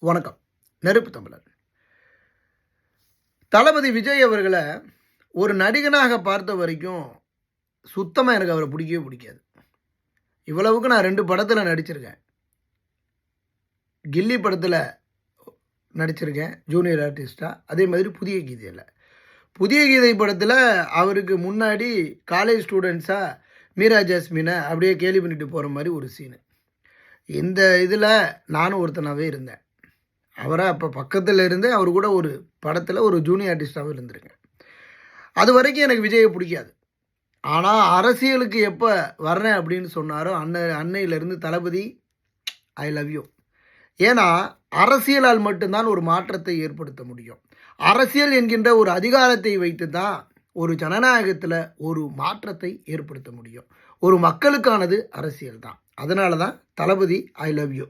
வணக்கம். நெருப்பு தமிழன். தளபதி விஜய் அவர்களை ஒரு நடிகனாக பார்த்த வரைக்கும் சுத்தமாக எனக்கு அவரை பிடிக்கவே பிடிக்காது. இவ்வளவுக்கு நான் 2 படத்தில் நடிச்சிருக்கேன். கில்லி படத்தில் நடிச்சிருக்கேன் ஜூனியர் ஆர்டிஸ்டாக. அதே மாதிரி புதிய கீதையில். புதிய கீதை படத்தில் அவருக்கு முன்னாடி காலேஜ் ஸ்டூடெண்ட்ஸாக மீரா ஜாஸ்மினை அப்படியே கேலி பண்ணிட்டு போகிற மாதிரி ஒரு சீனு. இந்த இதில் நானும் ஒருத்தனாகவே இருந்தேன். அவரை அப்போ பக்கத்தில் இருந்து அவர் கூட ஒரு படத்தில் ஒரு ஜூனியர் ஆர்டிஸ்டாகவும் இருந்திருக்கேன். அது வரைக்கும் எனக்கு விஜயை பிடிக்காது. ஆனால் அரசியலுக்கு எப்போ வர்றேன் அப்படின்னு சொன்னாரோ அன்னையிலேருந்து தளபதி ஐ லவ் யூ. ஏன்னா அரசியலால் மட்டும்தான் ஒரு மாற்றத்தை ஏற்படுத்த முடியும். அரசியல் என்கின்ற ஒரு அதிகாரத்தை வைத்து தான் ஒரு ஜனநாயகத்தில் ஒரு மாற்றத்தை ஏற்படுத்த முடியும். ஒரு மக்களுக்கானது அரசியல் தான். அதனால தான் தளபதி ஐ லவ் யூ.